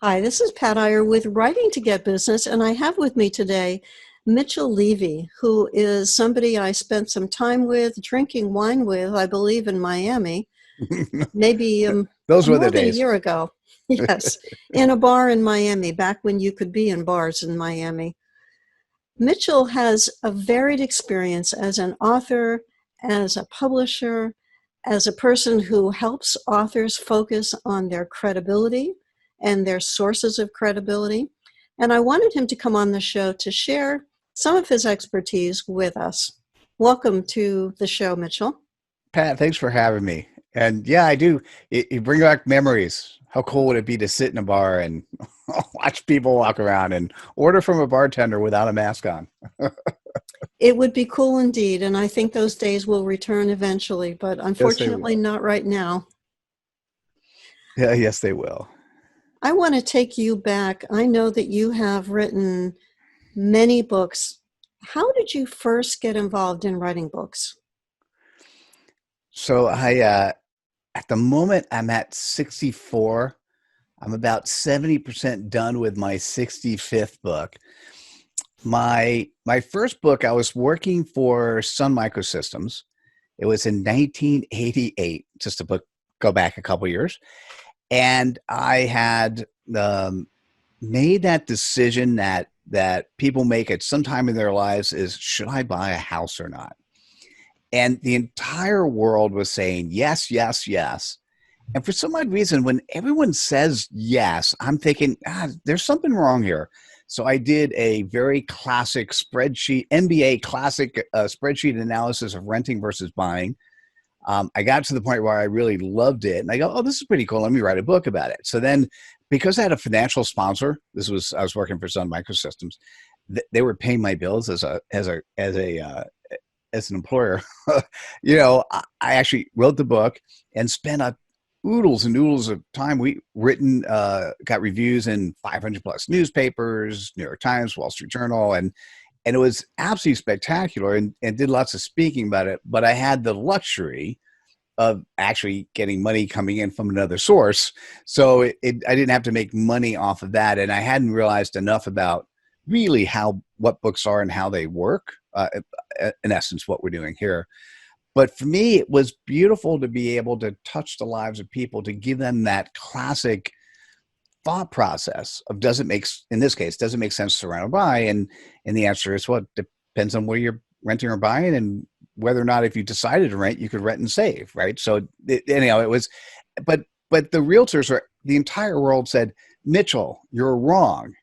Hi, this is Pat Iyer with Writing to Get Business, and I have with me today Mitchell Levy, who is somebody I spent some time with, drinking wine with, I believe, in Miami, maybe Those were the more than a days. year ago. Yes, in a bar in Miami, back when you could be in bars in Miami. Mitchell has a varied experience as an author, as a publisher, as a person who helps authors focus on their credibility and their sources of credibility. And I wanted him to come on the show to share some of his expertise with us. Welcome to the show, Mitchell. Pat, thanks for having me. And yeah, I do. You bring back memories. How cool would it be to sit in a bar and watch people walk around and order from a bartender without a mask on? It would be cool indeed, and I think those days will return eventually, but Yes, they unfortunately will. not right now. Yeah, yes, they will. I want to take you back. I know that you have written many books. How did you first get involved in writing books? So at the moment, I'm at 64. I'm about 70% done with my 65th book. My first book, I was working for Sun Microsystems. It was in 1988, just to go back a couple years. And I had made that decision that people make at some time in their lives is, should I buy a house or not? And the entire world was saying yes, yes, yes. And for some odd reason, when everyone says yes, I'm thinking, there's something wrong here. So I did a very classic spreadsheet, MBA classic spreadsheet analysis of renting versus buying. I got to the point where I really loved it, and I go, "Oh, this is pretty cool. Let me write a book about it." So then, because I had a financial sponsor, I was working for Sun Microsystems. They were paying my bills as an employer. I actually wrote the book and spent a oodles and oodles of time. Got reviews in 500 plus newspapers, New York Times, Wall Street Journal, and it was absolutely spectacular, and did lots of speaking about it. But I had the luxury of actually getting money coming in from another source. So I didn't have to make money off of that. And I hadn't realized enough about really what books are and how they work, in essence, what we're doing here. But for me, it was beautiful to be able to touch the lives of people, to give them that classic thought process of, in this case, does it make sense to rent or buy? And the answer is, well, it depends on where you're renting or buying, and whether or not, if you decided to rent, you could rent and save, right? So anyhow, it was, but the realtors, the entire world said, Mitchell, you're wrong.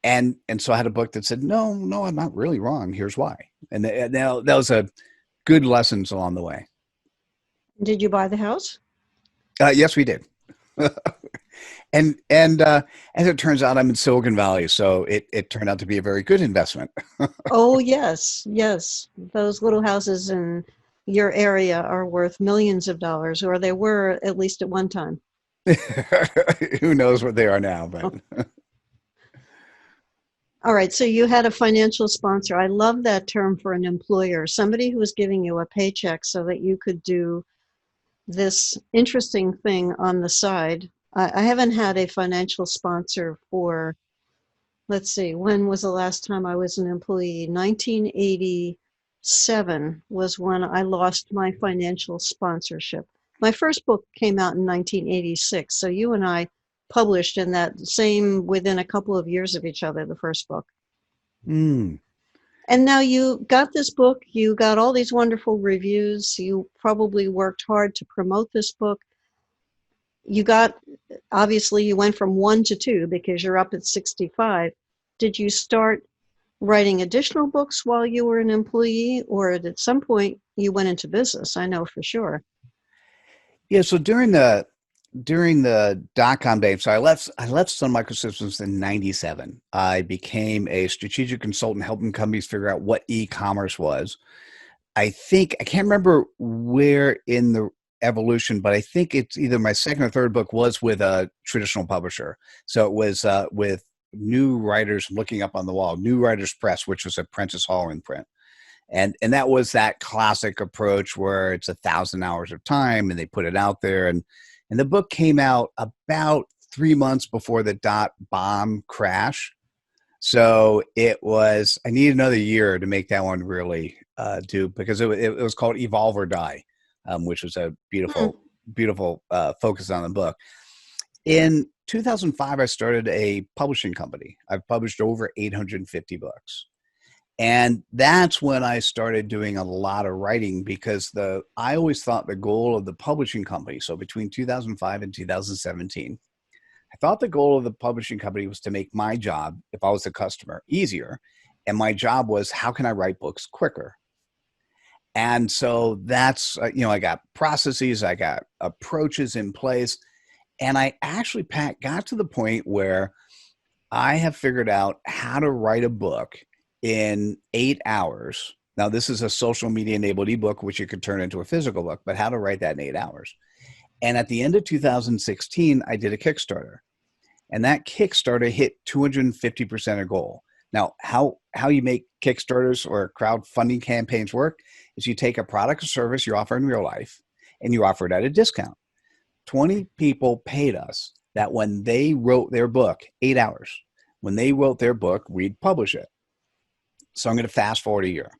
And so I had a book that said, no, I'm not really wrong. Here's why. And that was a good lessons along the way. Did you buy the house? Yes, we did. And as it turns out, I'm in Silicon Valley, so it turned out to be a very good investment. Oh, yes, yes. Those little houses in your area are worth millions of dollars, or they were at least at one time. Who knows what they are now, but All right, so you had a financial sponsor. I love that term for an employer, somebody who was giving you a paycheck so that you could do this interesting thing on the side. I haven't had a financial sponsor for, let's see, when was the last time I was an employee? 1987 was when I lost my financial sponsorship. My first book came out in 1986, so you and I published in that same, within a couple of years of each other, the first book. mm, And now you got this book, you got all these wonderful reviews, you probably worked hard to promote this book. You got, obviously, you went from 1 to 2 because you're up at 65. Did you start writing additional books while you were an employee, or at some point you went into business? I know for sure. yeah. So during the dot-com days, so I left Sun Microsystems in '97. I became a strategic consultant, helping companies figure out what e-commerce was. I can't remember where in the evolution, but I think it's either my second or third book was with a traditional publisher. So it was with New Writers Looking Up on the Wall, New Writers Press, which was a Prentice Hall imprint. And that was that classic approach where it's 1,000 hours of time and they put it out there. And the book came out about 3 months before the dot bomb crash. So I needed another year to make that one really do, because it was called Evolve or Die, which was a beautiful, beautiful focus on the book. In 2005, I started a publishing company. I've published over 850 books. And that's when I started doing a lot of writing, because I always thought the goal of the publishing company, so between 2005 and 2017, I thought the goal of the publishing company was to make my job, if I was the customer, easier. And my job was, how can I write books quicker? And so that's, I got processes, I got approaches in place. And I actually, Pat, got to the point where I have figured out how to write a book in 8 hours. Now, this is a social media enabled ebook, which you could turn into a physical book, but how to write that in 8 hours. And at the end of 2016, I did a Kickstarter, and that Kickstarter hit 250% of goal. Now, how you make Kickstarters or crowdfunding campaigns work is you take a product or service you offer in real life and you offer it at a discount. 20 people paid us that when they wrote their book, 8 hours, when they wrote their book, we'd publish it. So I'm going to fast forward a year.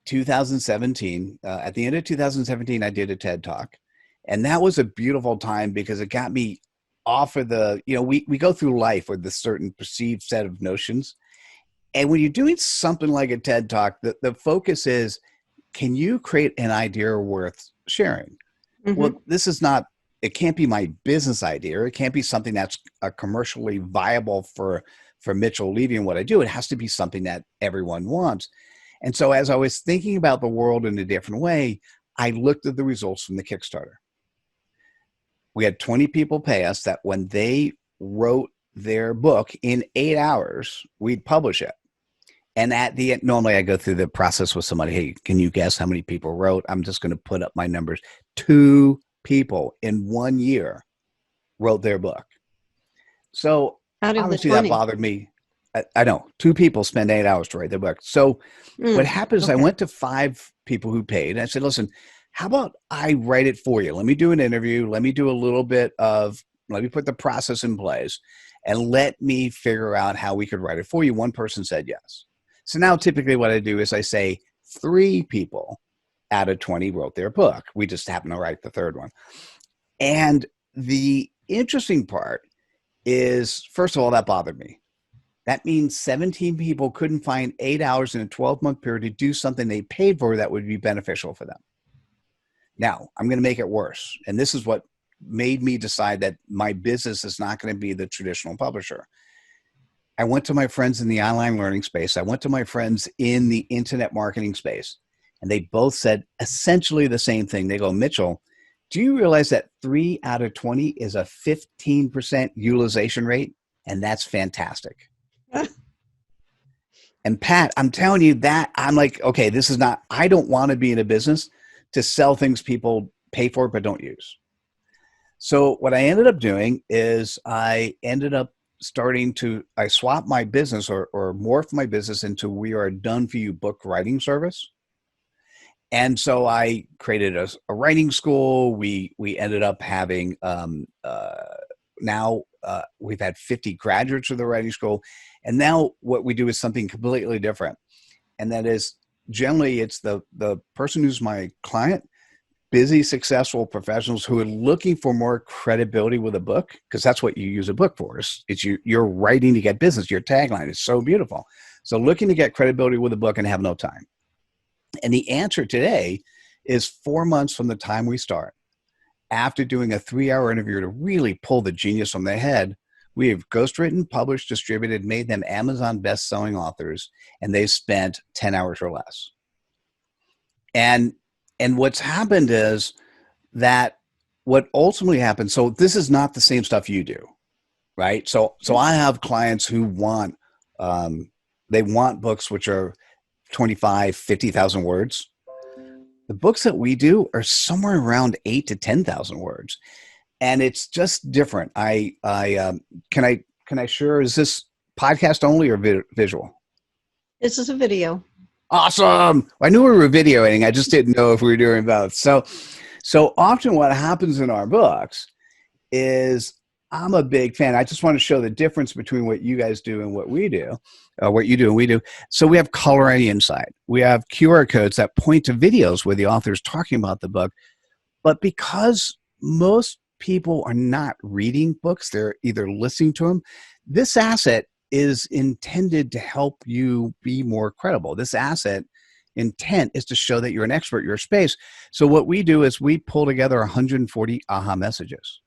2017, at the end of 2017, I did a TED Talk. And that was a beautiful time because it got me off of we go through life with a certain perceived set of notions. And when you're doing something like a TED Talk, the focus is, can you create an idea worth sharing? Mm-hmm. Well, it can't be my business idea. It can't be something that's commercially viable for Mitchell Levy and what I do. It has to be something that everyone wants. And so as I was thinking about the world in a different way, I looked at the results from the Kickstarter. We had 20 people pay us that when they wrote their book in 8 hours, we'd publish it. And at the end, normally I go through the process with somebody. Hey, can you guess how many people wrote? I'm just going to put up my numbers. 2 people in 1 year wrote their book. So obviously that bothered me. I know 2 people spend 8 hours to write their book. So what happened is I went to 5 people who paid. And I said, listen, how about I write it for you? Let me do an interview. Let me do a little bit let me put the process in place and let me figure out how we could write it for you. One person said yes. So now typically what I do is I say 3 people out of 20 wrote their book. We just happen to write the 3rd one. And the interesting part is, first of all, that bothered me. That means 17 people couldn't find 8 hours in a 12-month period to do something they paid for that would be beneficial for them. Now, I'm going to make it worse. And this is what made me decide that my business is not going to be the traditional publisher. I went to my friends in the online learning space. I went to my friends in the internet marketing space, and they both said essentially the same thing. They go, Mitchell, do you realize that 3 out of 20 is a 15% utilization rate? And that's fantastic. And Pat, I'm telling you that I'm like, okay, I don't want to be in a business to sell things people pay for but don't use. So what I ended up doing is I swapped my business or morphed my business into We Are Done For You book writing service. And so I created a writing school. We ended up having, now we've had 50 graduates of the writing school. And now what we do is something completely different. And that is generally it's the person who's my client, busy, successful professionals who are looking for more credibility with a book, because that's what you use a book for. It's you're writing to get business. Your tagline is so beautiful. So looking to get credibility with a book and have no time. And the answer today is 4 months from the time we start. After doing a 3-hour interview to really pull the genius from their head, we have ghostwritten, published, distributed, made them Amazon best-selling authors, and they've spent 10 hours or less. And what's happened is that what ultimately happens, so this is not the same stuff you do, right? So I have clients who want, they want books which are 25, 50,000 words. The books that we do are somewhere around 8 to 10,000 words. And it's just different. Can I share, is this podcast only or visual? This is a video. Awesome. I knew we were videoing. I just didn't know if we were doing both. So often what happens in our books is I'm a big fan. I just want to show the difference between what you guys do and what we do, what you do and we do. So we have color ID inside. We have QR codes that point to videos where the author is talking about the book. But because most people are not reading books, they're either listening to them, this asset is intended to help you be more credible. This asset intent is to show that you're an expert in your space. So what we do is we pull together 140 aha messages.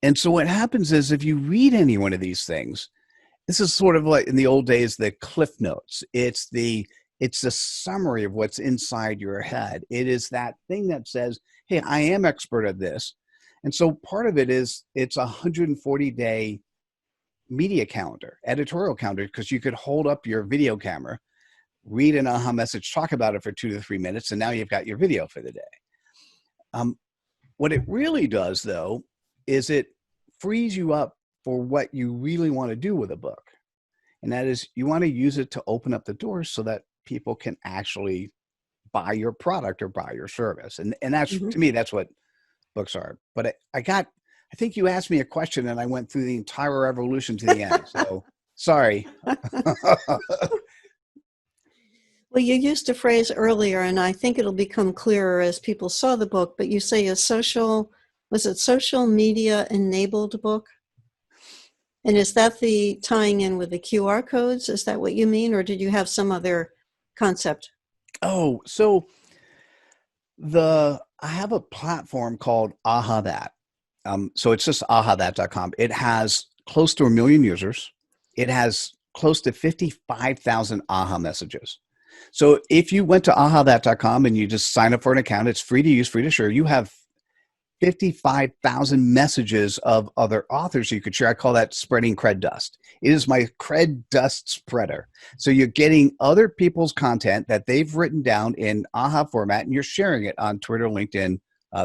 And so what happens is if you read any one of these things, this is sort of like in the old days, the cliff notes. It's the summary of what's inside your head. It is that thing that says, hey, I am expert at this. And so part of it is it's a 140-day media calendar, editorial calendar, because you could hold up your video camera, read an aha message, talk about it for 2 to 3 minutes, and now you've got your video for the day. What it really does, though, is it frees you up for what you really want to do with a book. And that is you want to use it to open up the doors so that people can actually buy your product or buy your service. And that's, to me, that's what books are. But I think you asked me a question and I went through the entire evolution to the end. So sorry. Well, you used a phrase earlier, and I think it'll become clearer as people saw the book, but you say was it social media enabled book? And is that the tying in with the QR codes? Is that what you mean? Or did you have some other concept? Oh, so I have a platform called Aha That. So it's just ahathat.com. It has close to 1 million users. It has close to 55,000 aha messages. So if you went to ahathat.com and you just sign up for an account, it's free to use, free to share. You have 55,000 messages of other authors you could share. I call that spreading cred dust. It is my cred dust spreader. So you're getting other people's content that they've written down in AHA format, and you're sharing it on Twitter, LinkedIn,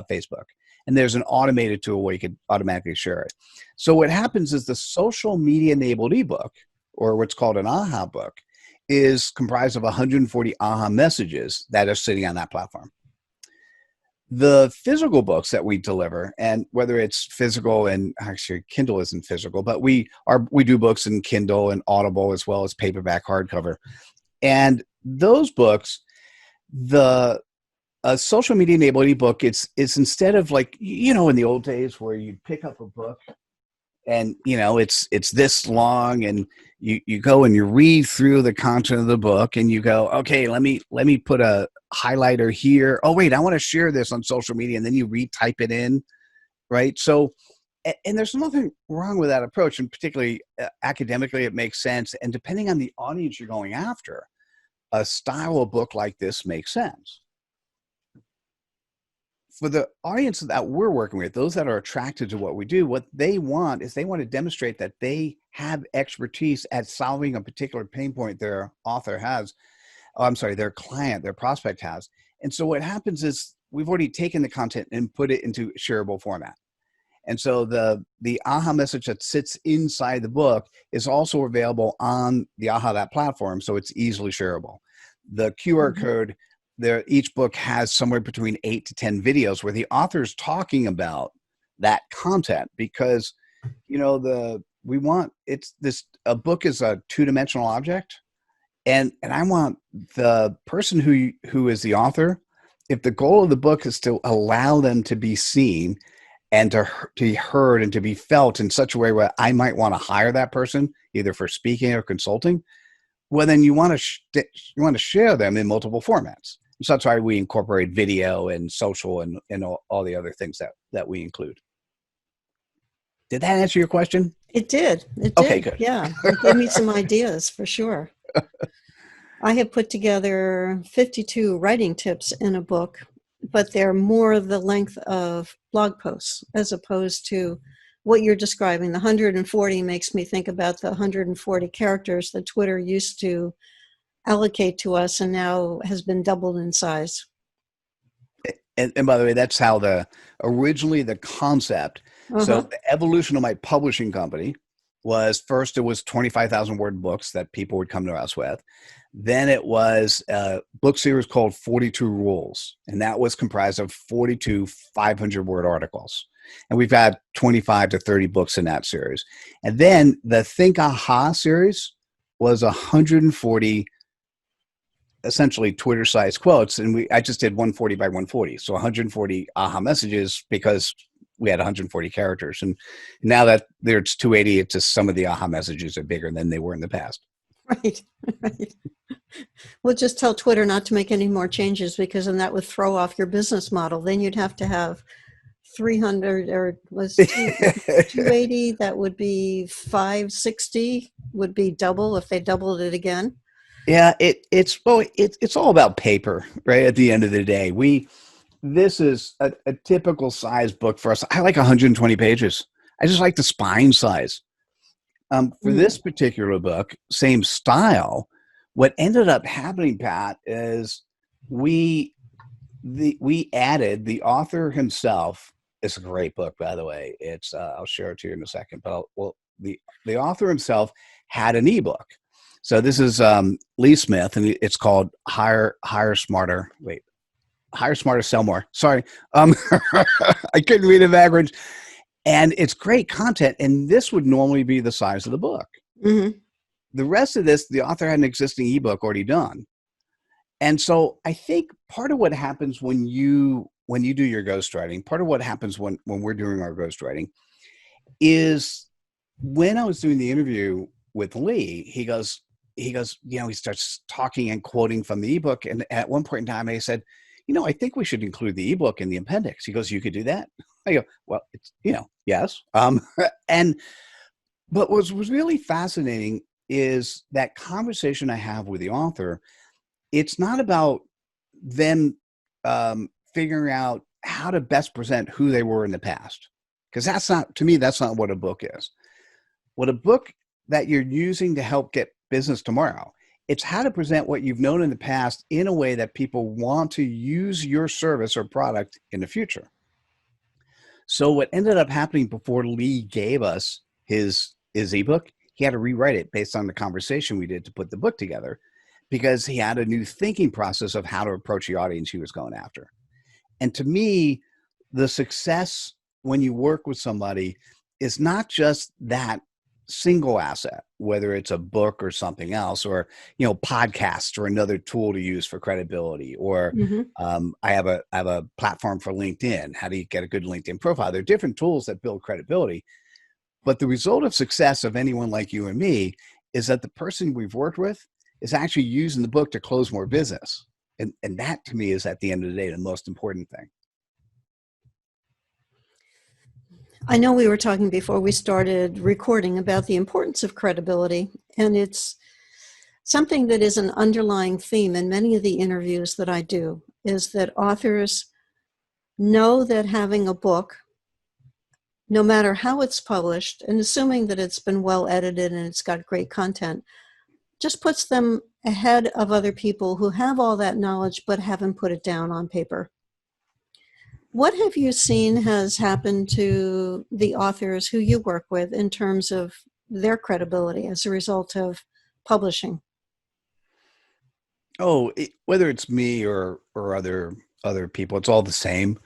Facebook. And there's an automated tool where you can automatically share it. So what happens is the social media enabled ebook, or what's called an AHA book, is comprised of 140 AHA messages that are sitting on that platform. The physical books that we deliver, and whether it's physical, and actually Kindle isn't physical, but we do books in Kindle and Audible as well as paperback hardcover. And those books, a social media enabled ebook, it's instead of like, in the old days where you'd pick up a book and it's this long, and you go and you read through the content of the book and you go, okay, let me put a highlighter here. Oh wait, I want to share this on social media, and then you retype it in, right? So, and there's nothing wrong with that approach, and particularly academically, it makes sense. And depending on the audience you're going after, a style of book like this makes sense. For the audience that we're working with, those that are attracted to what we do, what they want is they want to demonstrate that they have expertise at solving a particular pain point their author has. Their client, their prospect has. And so what happens is we've already taken the content and put it into shareable format. And so the AHA message that sits inside the book is also available on the AHA That platform, so it's easily shareable. The QR code, each book has somewhere between 8 to 10 videos where the author's talking about that content, because a book is a two-dimensional object. And I want the person who is the author, if the goal of the book is to allow them to be seen and to be heard and to be felt in such a way where I might want to hire that person either for speaking or consulting, well, then you want to share them in multiple formats. So that's why we incorporate video and social and all the other things that we include. Did that answer your question? It did. Okay, good. Yeah, it gave me some ideas for sure. I have put together 52 writing tips in a book, but they're more the length of blog posts as opposed to what you're describing. The 140 makes me think about the 140 characters that Twitter used to allocate to us and now has been doubled in size. And by the way, that's how originally the concept. So the evolution of my publishing company was, first it was 25,000 word books that people would come to us with. Then it was a book series called 42 Rules, and that was comprised of 42 500 word articles. And we've got 25 to 30 books in that series. And then the Think Aha series was 140 essentially Twitter-sized quotes, and I just did 140 by 140, so 140 aha messages because we had 140 characters. And now that there's 280, it's just some of the aha messages are bigger than they were in the past. Right, right. We'll just tell Twitter not to make any more changes because then that would throw off your business model. Then you'd have to have 300 or was 280. That would be 560. Would be double if they doubled it again. Yeah, it's all about paper, right? At the end of the day, this is a typical size book for us. I like 120 pages. I just like the spine size. For this particular book, same style. What ended up happening, Pat, is we added the author himself. It's a great book, by the way. It's I'll share it to you in a second. But the author himself had an ebook. So this is Lee Smith, and it's called Hire Smarter. Wait, Hire Smarter, Sell More. Sorry, I couldn't read it backwards. And it's great content, and this would normally be the size of the book. Mm-hmm. The rest of this, the author had an existing ebook already done. And so I think part of what happens when you do your ghostwriting, part of what happens when we're doing our ghostwriting is when I was doing the interview with Lee, he goes, he starts talking and quoting from the ebook. And at one point in time, I said, I think we should include the ebook in the appendix. He goes, you could do that? I go, well, it's, yes. But what was really fascinating is that conversation I have with the author. It's not about them figuring out how to best present who they were in the past. Because that's not what a book is. What a book that you're using to help get business tomorrow, it's how to present what you've known in the past in a way that people want to use your service or product in the future. So what ended up happening before Lee gave us his ebook, he had to rewrite it based on the conversation we did to put the book together, because he had a new thinking process of how to approach the audience he was going after. And to me, the success when you work with somebody is not just that single asset, whether it's a book or something else, or podcasts or another tool to use for credibility, or I have a platform for LinkedIn. How do you get a good LinkedIn profile? There are different tools that build credibility, but the result of success of anyone like you and me is that the person we've worked with is actually using the book to close more business, and that to me is at the end of the day the most important thing. I know we were talking before we started recording about the importance of credibility, and it's something that is an underlying theme in many of the interviews that I do, is that authors know that having a book, no matter how it's published, and assuming that it's been well edited and it's got great content, just puts them ahead of other people who have all that knowledge but haven't put it down on paper. What have you seen has happened to the authors who you work with in terms of their credibility as a result of publishing? Whether it's me or other people, it's all the same.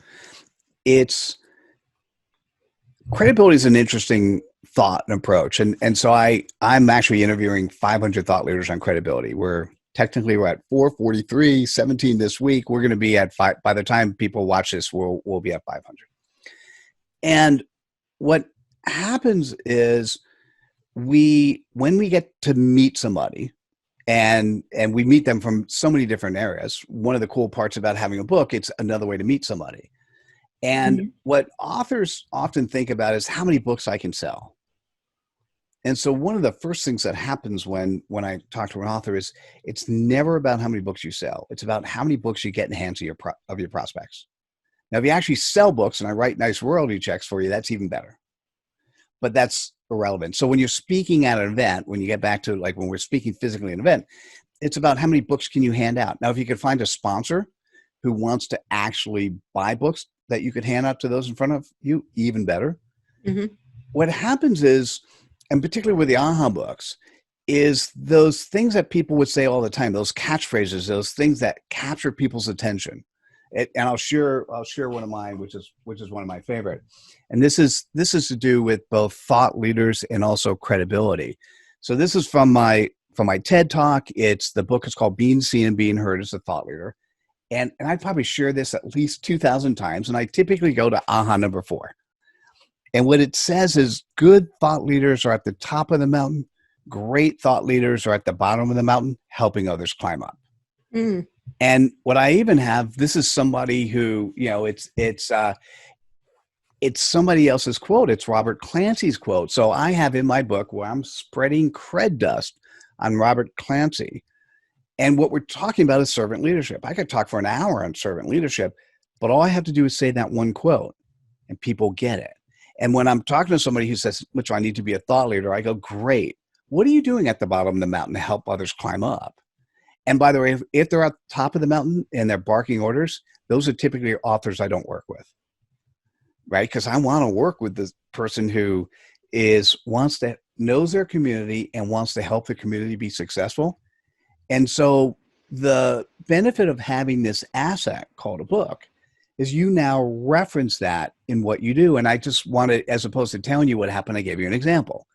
Credibility is an interesting thought and approach. And so I'm actually interviewing 500 thought leaders on credibility. We're at 443, 17 this week. We're going to be at 5. By the time people watch this, we'll be at 500. And what happens is when we get to meet somebody, and we meet them from so many different areas. One of the cool parts about having a book, it's another way to meet somebody. And what authors often think about is how many books I can sell. And so one of the first things that happens when I talk to an author is it's never about how many books you sell. It's about how many books you get in the hands of your prospects. Now, if you actually sell books and I write nice royalty checks for you, that's even better. But that's irrelevant. So when you're speaking at an event, when you get back to like when we're speaking physically at an event, it's about how many books can you hand out. Now, if you could find a sponsor who wants to actually buy books that you could hand out to those in front of you, even better. What happens is, and particularly with the AHA books, is those things that people would say all the time, those catchphrases, those things that capture people's attention. And I'll share one of mine, which is one of my favorite. And this is to do with both thought leaders and also credibility. So this is from my TED Talk. The book is called Being Seen and Being Heard as a Thought Leader. And I probably share this at least 2,000 times. And I typically go to aha number 4. And what it says is good thought leaders are at the top of the mountain. Great thought leaders are at the bottom of the mountain, helping others climb up. Mm. And what I even have, this is somebody who, it's somebody else's quote. It's Robert Clancy's quote. So I have in my book where I'm spreading cred dust on Robert Clancy. And what we're talking about is servant leadership. I could talk for an hour on servant leadership, but all I have to do is say that one quote and people get it. And when I'm talking to somebody who says, Mitchell, I need to be a thought leader, I go, great. What are you doing at the bottom of the mountain to help others climb up? And by the way, if they're at the top of the mountain and they're barking orders, those are typically authors I don't work with, right? Because I want to work with the person who knows their community and wants to help the community be successful. And so the benefit of having this asset called a book is you now reference that in what you do. And I just wanted, as opposed to telling you what happened, I gave you an example.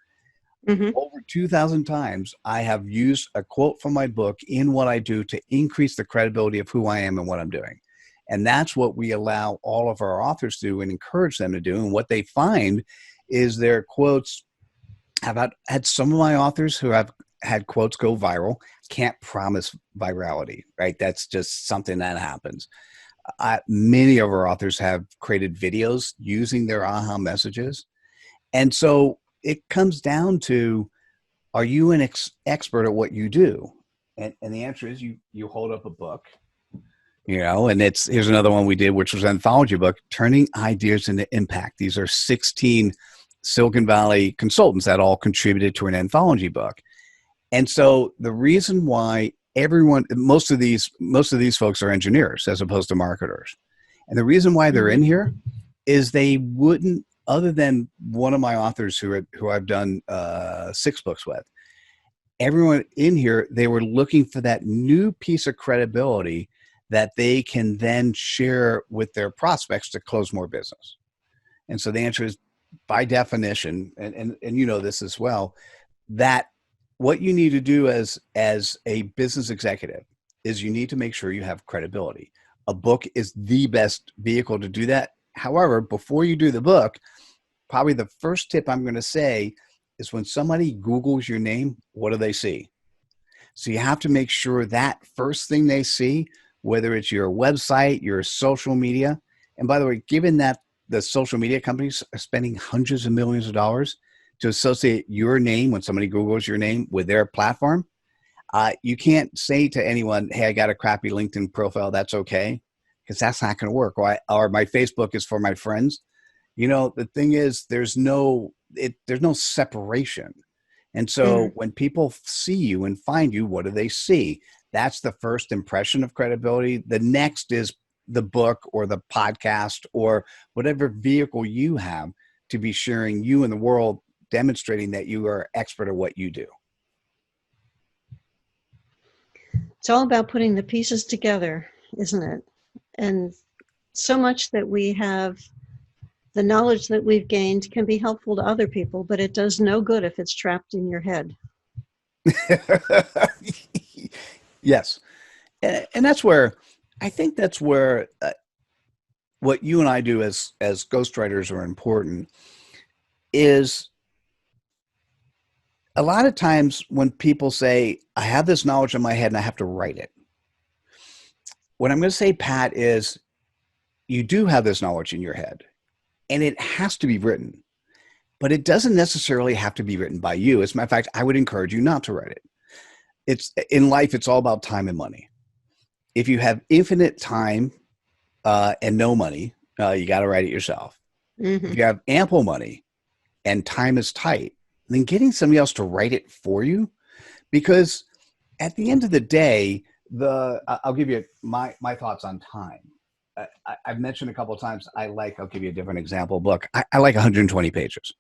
Mm-hmm. Over 2,000 times, I have used a quote from my book in what I do to increase the credibility of who I am and what I'm doing. And that's what we allow all of our authors to do and encourage them to do. And what they find is their quotes have had some of my authors who have had quotes go viral. Can't promise virality, right? That's just something that happens. Many of our authors have created videos using their aha messages. And so it comes down to, are you an expert at what you do? And the answer is you hold up a book, and here's another one we did, which was an anthology book, Turning Ideas into Impact. These are 16 Silicon Valley consultants that all contributed to an anthology book. And so the reason why most of these folks are engineers as opposed to marketers. And the reason why they're in here is they wouldn't, other than one of my authors who I've done 6 books with, everyone in here, they were looking for that new piece of credibility that they can then share with their prospects to close more business. And so the answer is, by definition, and you know this as well, that what you need to do as a business executive is you need to make sure you have credibility. A book is the best vehicle to do that. However, before you do the book, probably the first tip I'm going to say is when somebody Googles your name, what do they see? So you have to make sure that first thing they see, whether it's your website, your social media, and by the way, given that the social media companies are spending hundreds of millions of dollars to associate your name when somebody Googles your name with their platform, you can't say to anyone, hey, I got a crappy LinkedIn profile, that's okay, because that's not going to work. Or my Facebook is for my friends. The thing is, there's no separation. And so when people see you and find you, what do they see? That's the first impression of credibility. The next is the book or the podcast or whatever vehicle you have to be sharing you in the world, demonstrating that you are expert at what you do. It's all about putting the pieces together, isn't it? And so much that we have, the knowledge that we've gained can be helpful to other people, but it does no good if it's trapped in your head. Yes. And that's where, I think that's where what you and I do as ghostwriters are important, is a lot of times when people say, I have this knowledge in my head and I have to write it. What I'm going to say, Pat, is you do have this knowledge in your head and it has to be written, but it doesn't necessarily have to be written by you. As a matter of fact, I would encourage you not to write it. In life, it's all about time and money. If you have infinite time and no money, you got to write it yourself. If you have ample money and time is tight, then getting somebody else to write it for you, because at the end of the day, I'll give you my thoughts on time. I've mentioned a couple of times, I'll give you a different example book. I like 120 pages.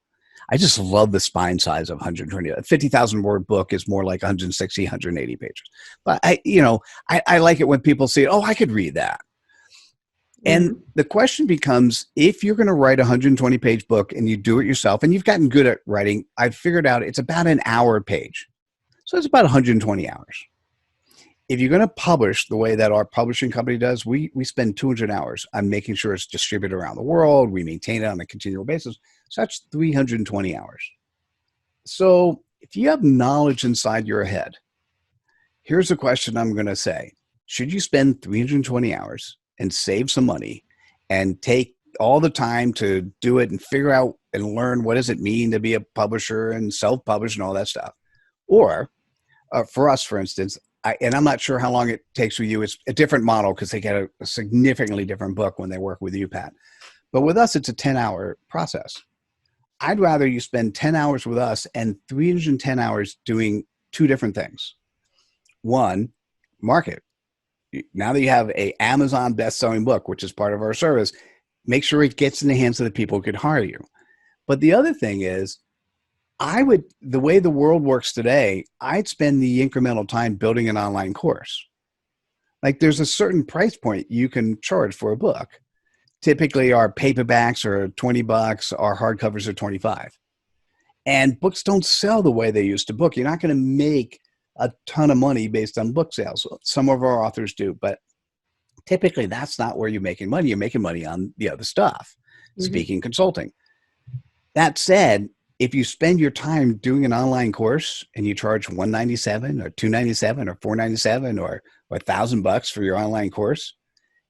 I just love the spine size of 120. A 50,000 word book is more like 160, 180 pages. But I like it when people say, oh, I could read that. And Mhm. the question becomes, if you're going to write a 120-page book and you do it yourself and you've gotten good at writing, I've figured out it's about an hour a page. So it's about 120 hours. If you're going to publish the way that our publishing company does, we spend 200 hours on making sure it's distributed around the world. We maintain it on a continual basis. So that's 320 hours. So if you have knowledge inside your head, here's a question I'm going to say. Should you spend 320 hours and save some money and take all the time to do it and figure out and learn what does it mean to be a publisher and self-publish and all that stuff? Or for us, for instance, and I'm not sure how long it takes with you. It's a different model because they get a significantly different book when they work with you, Pat. But with us, it's a 10-hour process. I'd rather you spend 10 hours with us and 310 hours doing two different things. One, market. Now that you have a Amazon best-selling book, which is part of our service, make sure it gets in the hands of the people who could hire you. But the other thing is, the way the world works today, I'd spend the incremental time building an online course. Like there's a certain price point you can charge for a book. Typically our paperbacks are $20, our hardcovers are $25. And books don't sell the way they used to book. You're not going to make a ton of money based on book sales. Some of our authors do, but typically that's not where you're making money. You're making money on the other stuff, Mhm. speaking, consulting. That said, if you spend your time doing an online course and you charge $197 or $297 or $497 or $1,000 for your online course,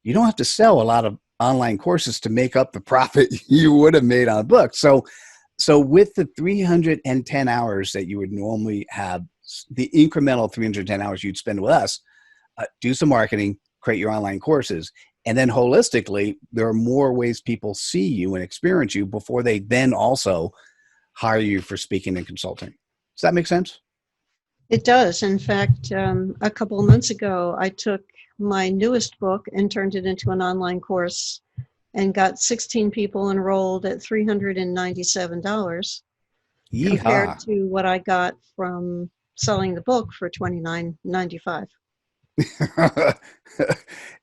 you don't have to sell a lot of online courses to make up the profit you would have made on a book. So with the 310 hours that you would normally have, the incremental 310 hours you'd spend with us, do some marketing, create your online courses, and then holistically, there are more ways people see you and experience you before they then also hire you for speaking and consulting. Does that make sense? It does. In fact, a couple of months ago, I took my newest book and turned it into an online course and got 16 people enrolled at $397 Yeehaw. compared to what I got from selling the book for $29.95.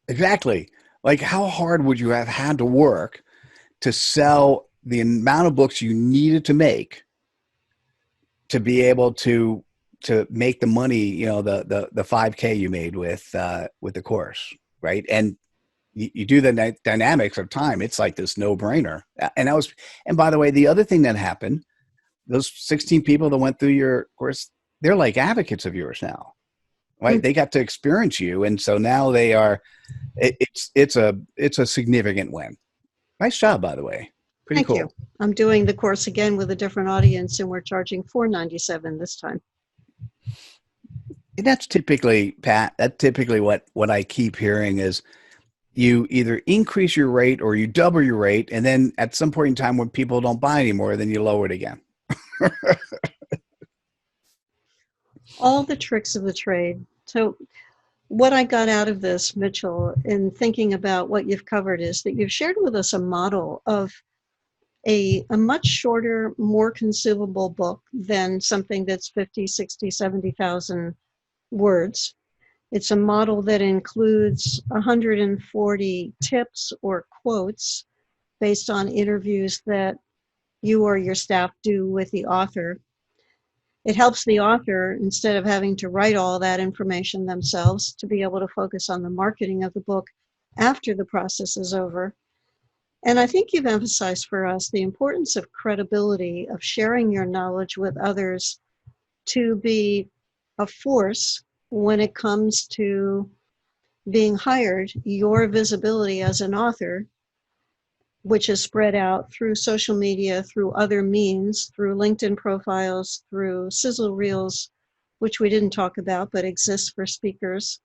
Exactly. Like how hard would you have had to work to sell the amount of books you needed to make to be able to make the money, the 5K you made with the course, right? And you do the dynamics of time, it's like this no-brainer. And by the way, the other thing that happened, those 16 people that went through your course, they're like advocates of yours now, right? They got to experience you, and so now they are. It's a significant win. Nice job, by the way. Pretty Thank you. cool. I'm doing the course again with a different audience, and we're charging $497 this time. And that's typically, Pat. That's typically what I keep hearing is you either increase your rate or you double your rate, and then at some point in time when people don't buy anymore, then you lower it again. All the tricks of the trade. So what I got out of this, Mitchell, in thinking about what you've covered is that you've shared with us a model of a much shorter, more consumable book than something that's 50, 60, 70,000 words. It's a model that includes 140 tips or quotes based on interviews that you or your staff do with the author. It helps the author, instead of having to write all that information themselves, to be able to focus on the marketing of the book after the process is over. And I think you've emphasized for us the importance of credibility, of sharing your knowledge with others to be a force when it comes to being hired, your visibility as an author, which is spread out through social media, through other means, through LinkedIn profiles, through sizzle reels, which we didn't talk about, but exists for speakers.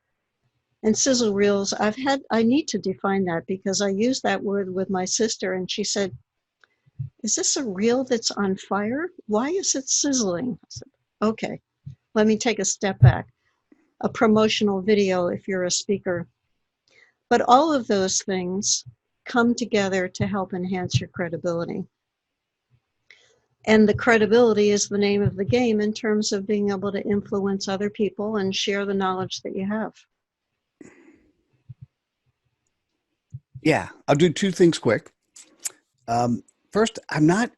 And sizzle reels, I need to define that because I used that word with my sister and she said, is this a reel that's on fire? Why is it sizzling? I said, okay, let me take a step back. A promotional video if you're a speaker. But all of those things come together to help enhance your credibility. And the credibility is the name of the game in terms of being able to influence other people and share the knowledge that you have. Yeah, I'll do two things quick. First, I'm not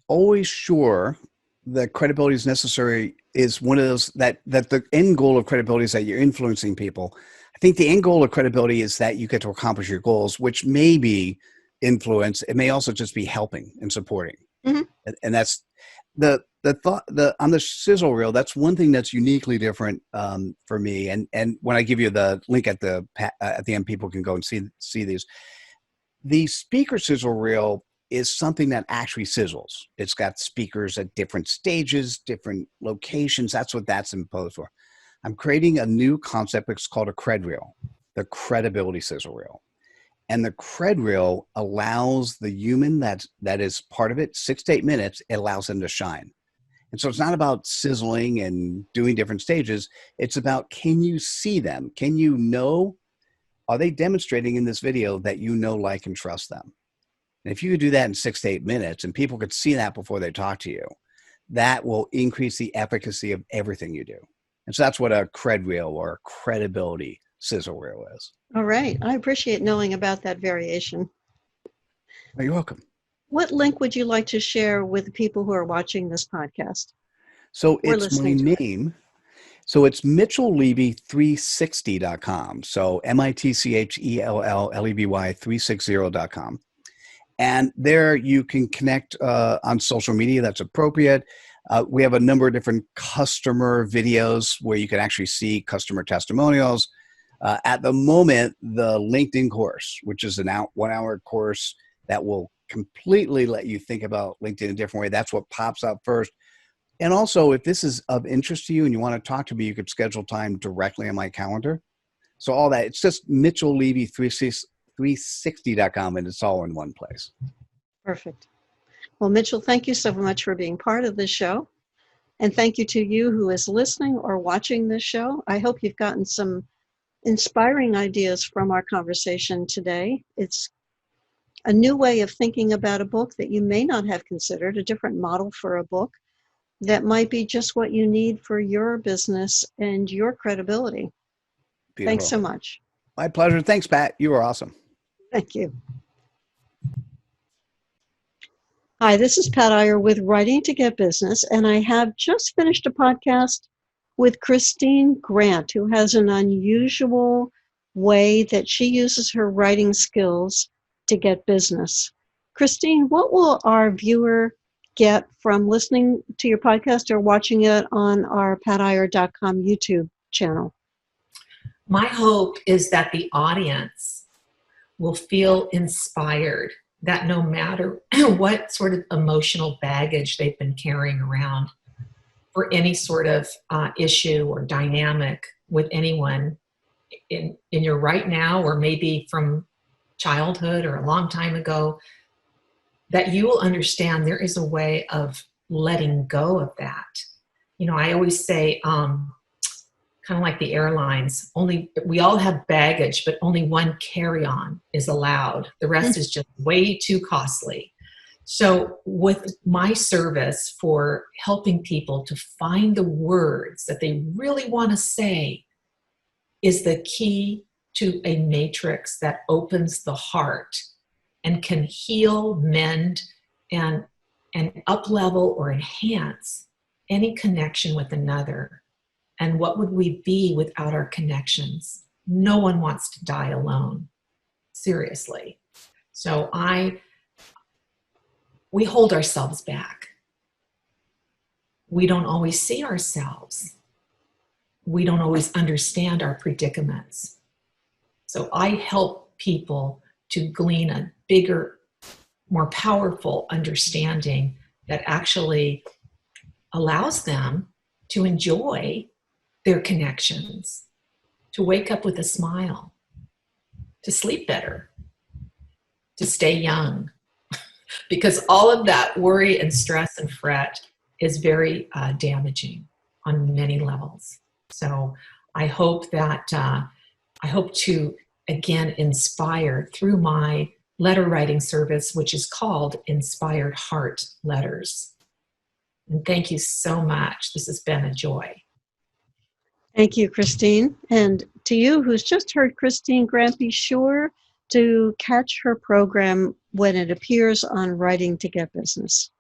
always sure that credibility is necessary is one of those that the end goal of credibility is that you're influencing people. I think the end goal of credibility is that you get to accomplish your goals, which may be influence. It may also just be helping and supporting. Mhm. And that's the thought the on the sizzle reel. That's one thing that's uniquely different for me. And when I give you the link at the end, people can go and see these. The speaker sizzle reel is something that actually sizzles. It's got speakers at different stages, different locations. That's what that's imposed for. I'm creating a new concept. It's called a cred reel, the credibility sizzle reel. And the cred reel allows the human that is part of it, 6 to 8 minutes, it allows them to shine. And so it's not about sizzling and doing different stages. It's about, can you see them? Can you know, are they demonstrating in this video that you know, like, and trust them? And if you could do that in 6 to 8 minutes and people could see that before they talk to you, that will increase the efficacy of everything you do. And so that's what a cred reel or a credibility sizzle reel is. All right. I appreciate knowing about that variation. Oh, you're welcome. What link would you like to share with the people who are watching this podcast? So We're it's my listening to it. name. So it's mitchellevy360.com. So mitchellevy360.com. And there you can connect on social media that's appropriate. We have a number of different customer videos where you can actually see customer testimonials. At the moment, the LinkedIn course, which is an 1 hour course that will completely let you think about LinkedIn in a different way. That's what pops up first. And also, if this is of interest to you and you want to talk to me, you could schedule time directly on my calendar. So all that, it's just mitchellevy360.com, and it's all in one place. Perfect. Well, Mitchell, thank you so much for being part of this show. And thank you to you who is listening or watching this show. I hope you've gotten some inspiring ideas from our conversation today. It's a new way of thinking about a book that you may not have considered, a different model for a book that might be just what you need for your business and your credibility. Beautiful. Thanks so much. My pleasure. Thanks, Pat. You were awesome. Thank you. Hi, this is Pat Iyer with Writing to Get Business, and I have just finished a podcast with Christine Grant, who has an unusual way that she uses her writing skills to get business. Christine, what will our viewer get from listening to your podcast or watching it on our patiyer.com YouTube channel? My hope is that the audience will feel inspired, that no matter what sort of emotional baggage they've been carrying around for any sort of issue or dynamic with anyone in your right now, or maybe from childhood or a long time ago, that you will understand there is a way of letting go of that. You know, I always say, kind of like the airlines, we all have baggage, but only one carry-on is allowed. The rest is just way too costly. So with my service for helping people to find the words that they really want to say is the key to a matrix that opens the heart and can heal, mend, and up-level or enhance any connection with another. And what would we be without our connections? No one wants to die alone, seriously. So we hold ourselves back. We don't always see ourselves. We don't always understand our predicaments. So I help people to glean a bigger, more powerful understanding that actually allows them to enjoy their connections, to wake up with a smile, to sleep better, to stay young. Because all of that worry and stress and fret is very damaging on many levels. So I hope to, again, inspire through my letter writing service, which is called Inspired Heart Letters. And thank you so much. This has been a joy. Thank you, Christine. And to you who's just heard Christine Grant, be sure to catch her program when it appears on Writing to Get Business.